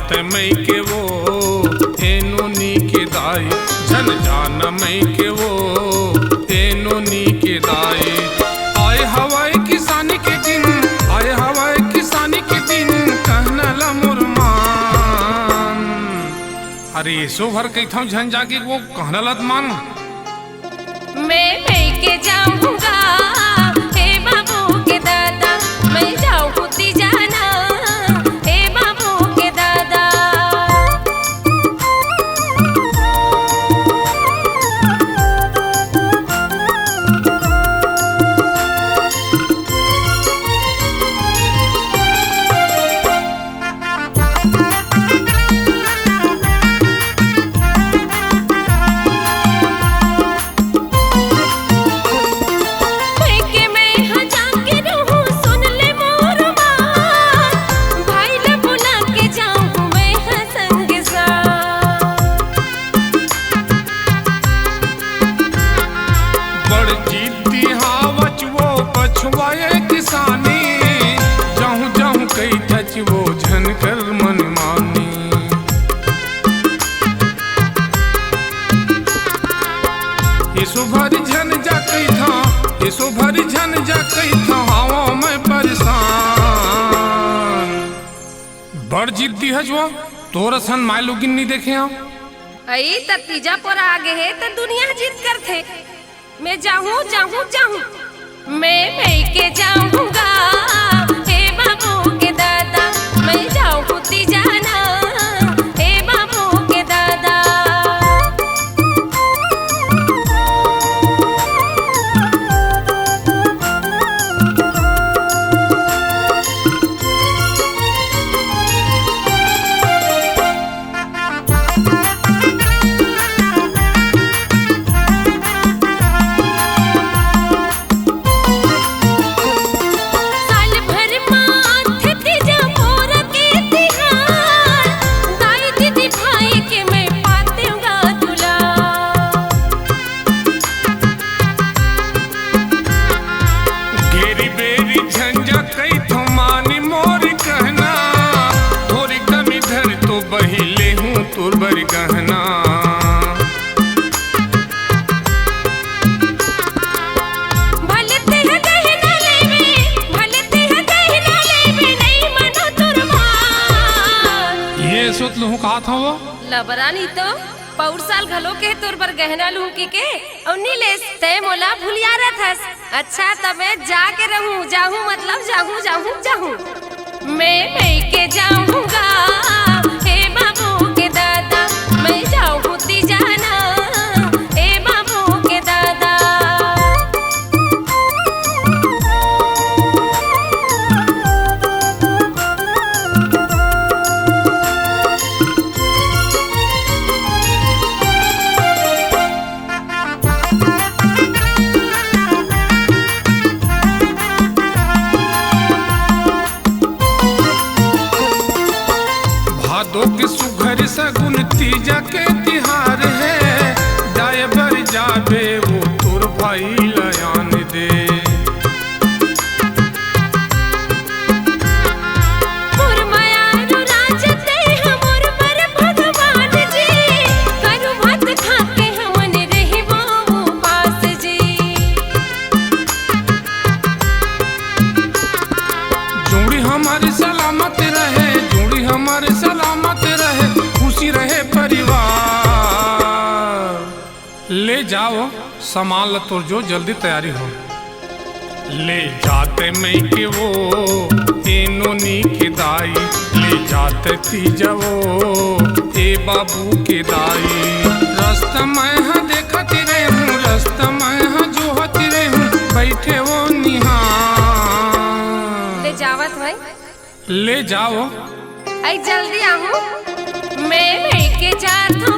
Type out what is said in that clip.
जाते मई के वो एनो नी के दाई जन जान मई के वो एनो नी के दाई। आए हवाई किसानी के दिन, आए हवाई किसानी के दिन कहना ला मुरमान। अरे सो भर कही था झन जाके वो कहना लत मान। मैं के जाऊंगा हे बाबू के दादा, मैं जाऊं खुदी जाना हे बाबू के दादा। किसानी जाऊं जाऊं कई थच वो झन कर मन मानी। इसो भरी झन जा कई था, इसो भरी झन जा कई था हवा में परेशान। बड़ जिद्दी है जो तोर सन मायलू गिन नहीं देखे हम। आई त तीजा पर आगे है त दुनिया जीत कर थे। मैं जाऊं जाऊं जाऊं मैं के जाऊंगा हे बाबू के दादा, मैं जाऊं खुदी जाना हे बाबू के दादा। कहा था वो लबरानी तो पौर साल घलो के तोर पर गहना लूंकी के उन्नी ले तय मोला भूलिया रहस। अच्छा तब मैं जाके रहूं, जाऊं मतलब जाऊं जाऊं जाऊं मैं के जाऊंगा हे बाबू के दादा, मैं जाऊं खुदी जाना हे बाबू के दादा। के सुघर सगुन तीजा के तिहार है। जाए बर जाबे वो तोर भाई लयान दे। जोड़ी हमारी सलामत रहे, जोड़ी हमारी सलामत रहे, खुशी रहे परिवार। ले जाओ सामान तो जो जल्दी तैयारी हो। ले जाते मई के वो एनो नी के दाई, ले जाते तीजा वो ए बाबू के दाई। रास्ता मैं हाँ देखती रहे हूँ, रास्ता मैं हाँ जोहती रहे हूँ, बैठे वो निहार। ले जावत भाई, ले जाओ आई जल्दी आहूं मैं के जात हूँ।